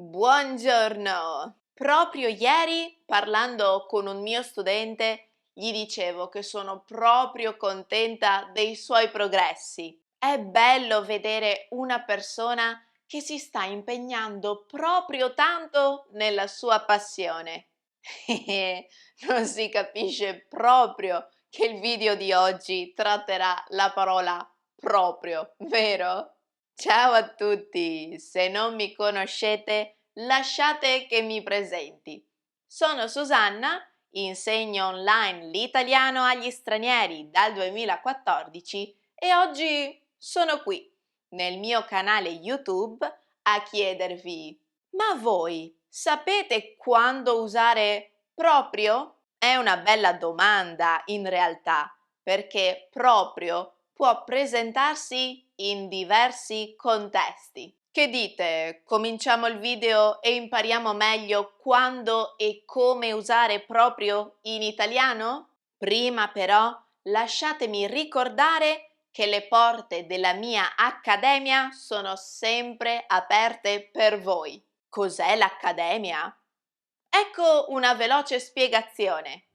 Buongiorno! Proprio ieri, parlando con un mio studente, gli dicevo che sono proprio contenta dei suoi progressi. È bello vedere una persona che si sta impegnando proprio tanto nella sua passione. Non si capisce proprio che il video di oggi tratterà la parola proprio, vero? Ciao a tutti! Se non mi conoscete, lasciate che mi presenti. Sono Susanna, insegno online l'italiano agli stranieri dal 2014 e oggi sono qui, nel mio canale YouTube, a chiedervi: ma voi sapete quando usare proprio? È una bella domanda in realtà, perché proprio può presentarsi in diversi contesti. Che dite? Cominciamo il video e impariamo meglio quando e come usare proprio in italiano? Prima però lasciatemi ricordare che le porte della mia accademia sono sempre aperte per voi. Cos'è l'accademia? Ecco una veloce spiegazione.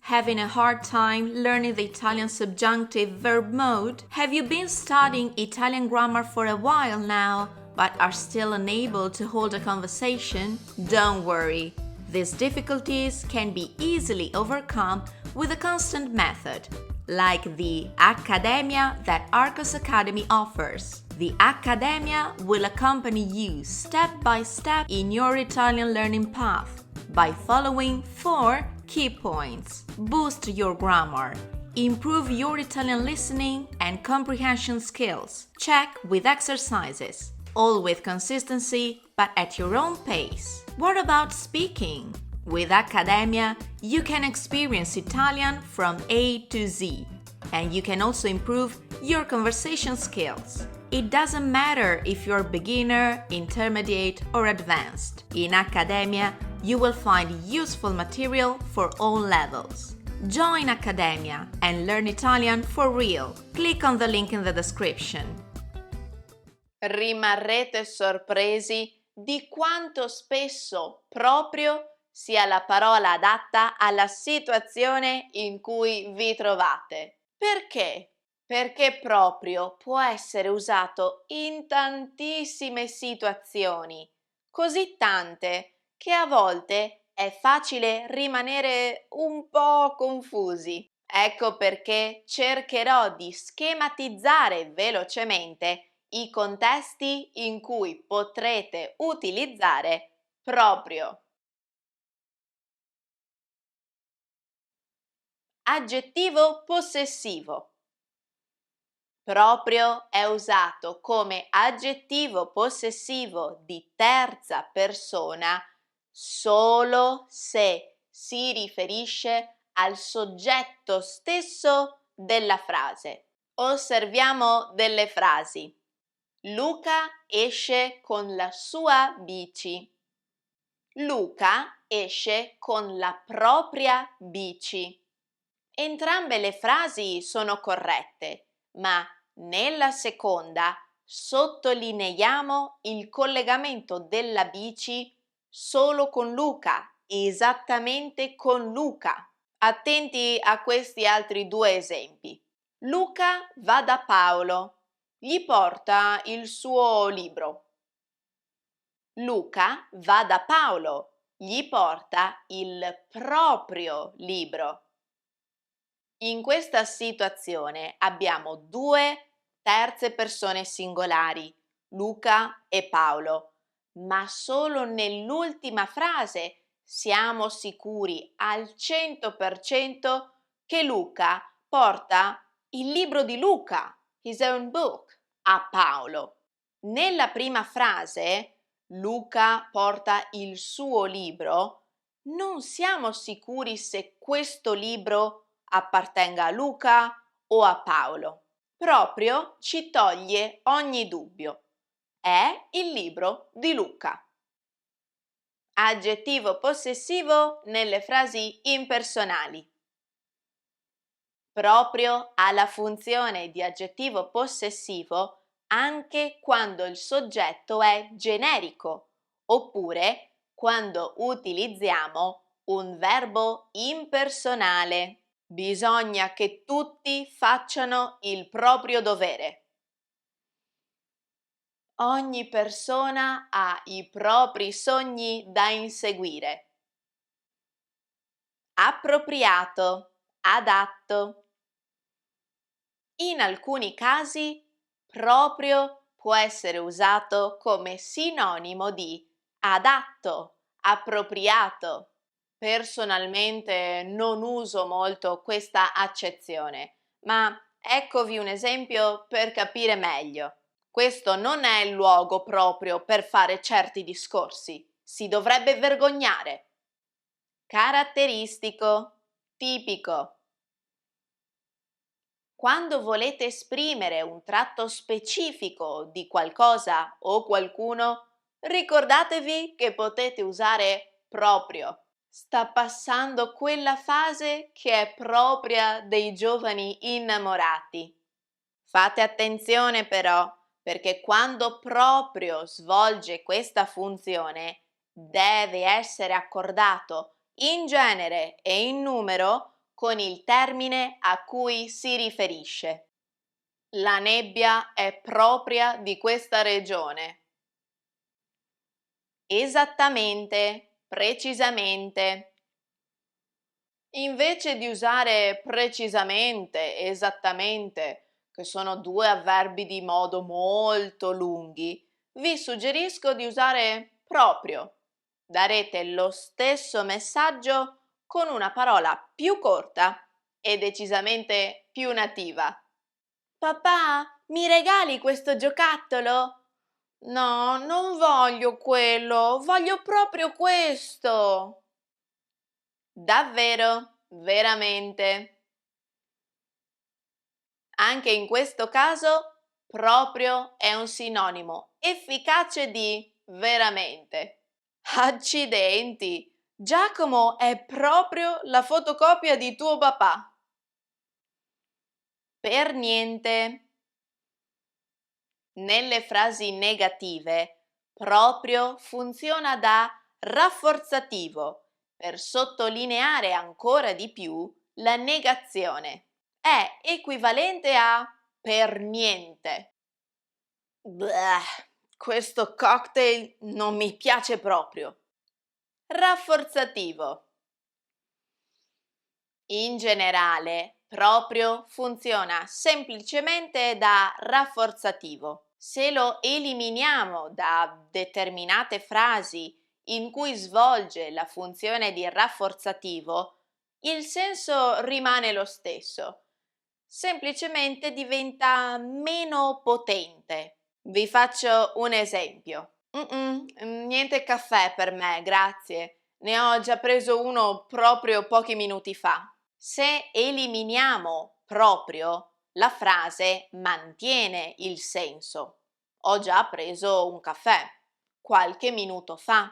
Having a hard time learning the Italian subjunctive verb mode? Have you been studying Italian grammar for a while now, but are still unable to hold a conversation? Don't worry. These difficulties can be easily overcome with a constant method, like the Accademia that Arcos Academy offers. The Accademia will accompany you step by step in your Italian learning path by following 4 key points. Boost your grammar. Improve your Italian listening and comprehension skills. Check with exercises. All with consistency, but at your own pace. What about speaking? With Accademia, you can experience Italian from A to Z, and you can also improve your conversation skills. It doesn't matter if you're beginner, intermediate, or advanced. In Accademia, you will find useful material for all levels. Join Accademia and learn Italian for real. Click on the link in the description. Rimarrete sorpresi di quanto spesso proprio sia la parola adatta alla situazione in cui vi trovate. Perché? Perché proprio può essere usato in tantissime situazioni, così tante che a volte è facile rimanere un po' confusi. Ecco perché cercherò di schematizzare velocemente i contesti in cui potrete utilizzare proprio. Aggettivo possessivo. Proprio è usato come aggettivo possessivo di terza persona solo se si riferisce al soggetto stesso della frase. Osserviamo delle frasi. Luca esce con la sua bici. Luca esce con la propria bici. Entrambe le frasi sono corrette, ma nella seconda sottolineiamo il collegamento della bici solo con Luca, esattamente con Luca. Attenti a questi altri due esempi. Luca va da Paolo, gli porta il suo libro. Luca va da Paolo, gli porta il proprio libro. In questa situazione abbiamo due terze persone singolari, Luca e Paolo, ma solo nell'ultima frase siamo sicuri al 100% che Luca porta il libro di Luca, his own book, a Paolo. Nella prima frase, Luca porta il suo libro, non siamo sicuri se questo libro appartenga a Luca o a Paolo. Proprio ci toglie ogni dubbio. È il libro di Luca. Aggettivo possessivo nelle frasi impersonali. Proprio ha la funzione di aggettivo possessivo anche quando il soggetto è generico oppure quando utilizziamo un verbo impersonale. Bisogna che tutti facciano il proprio dovere. Ogni persona ha i propri sogni da inseguire. Appropriato, adatto. In alcuni casi, proprio può essere usato come sinonimo di adatto, appropriato. Personalmente non uso molto questa accezione, ma eccovi un esempio per capire meglio. Questo non è il luogo proprio per fare certi discorsi. Si dovrebbe vergognare. Caratteristico, tipico. Quando volete esprimere un tratto specifico di qualcosa o qualcuno, ricordatevi che potete usare proprio. Sta passando quella fase che è propria dei giovani innamorati. Fate attenzione però, perché quando proprio svolge questa funzione, deve essere accordato in genere e in numero con il termine a cui si riferisce. La nebbia è propria di questa regione. Esattamente, precisamente. Invece di usare precisamente, esattamente, che sono due avverbi di modo molto lunghi, vi suggerisco di usare proprio. Darete lo stesso messaggio con una parola più corta e decisamente più nativa. Papà, mi regali questo giocattolo? No, non voglio quello, voglio proprio questo. Davvero, veramente. Anche in questo caso, proprio è un sinonimo efficace di veramente. Accidenti! Giacomo è proprio la fotocopia di tuo papà. Per niente. Nelle frasi negative, proprio funziona da rafforzativo per sottolineare ancora di più la negazione. È equivalente a per niente. Bleh, questo cocktail non mi piace proprio. Rafforzativo. In generale, proprio funziona semplicemente da rafforzativo. Se lo eliminiamo da determinate frasi in cui svolge la funzione di rafforzativo, il senso rimane lo stesso, semplicemente diventa meno potente. Vi faccio un esempio. Niente caffè per me, grazie. Ne ho già preso uno proprio pochi minuti fa. Se eliminiamo proprio, la frase mantiene il senso. Ho già preso un caffè qualche minuto fa.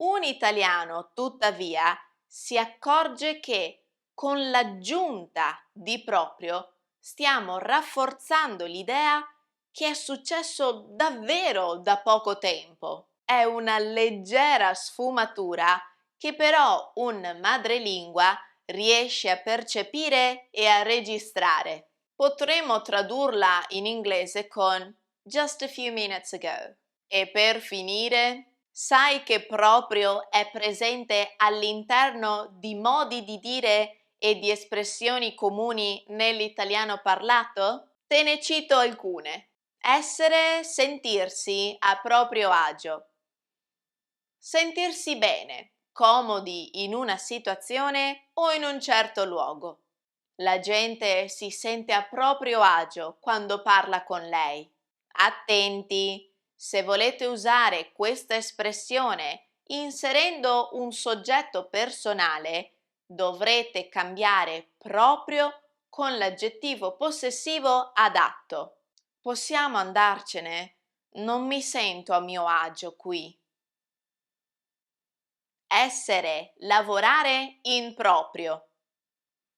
Un italiano, tuttavia, si accorge che con l'aggiunta di proprio stiamo rafforzando l'idea che è successo davvero da poco tempo. È una leggera sfumatura che però un madrelingua riesce a percepire e a registrare. Potremmo tradurla in inglese con just a few minutes ago. E per finire, sai che proprio è presente all'interno di modi di dire e di espressioni comuni nell'italiano parlato? Te ne cito alcune. Essere, sentirsi a proprio agio. Sentirsi bene, comodi in una situazione o in un certo luogo. La gente si sente a proprio agio quando parla con lei. Attenti, se volete usare questa espressione inserendo un soggetto personale, dovrete cambiare proprio con l'aggettivo possessivo adatto. Possiamo andarcene? Non mi sento a mio agio qui. Essere, lavorare in proprio.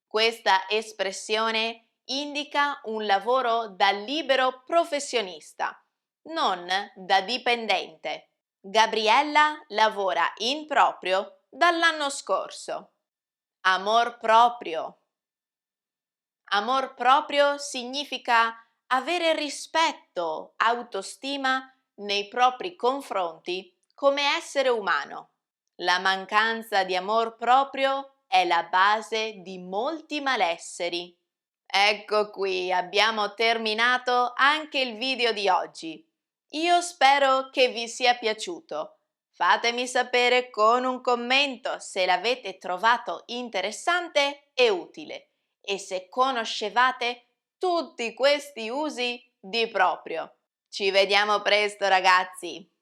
Questa espressione indica un lavoro da libero professionista, non da dipendente. Gabriella lavora in proprio dall'anno scorso. Amor proprio. Amor proprio significa avere rispetto, autostima nei propri confronti come essere umano. La mancanza di amor proprio è la base di molti malesseri. Ecco qui, abbiamo terminato anche il video di oggi. Io spero che vi sia piaciuto. Fatemi sapere con un commento se l'avete trovato interessante e utile e se conoscevate tutti questi usi di proprio. Ci vediamo presto, ragazzi!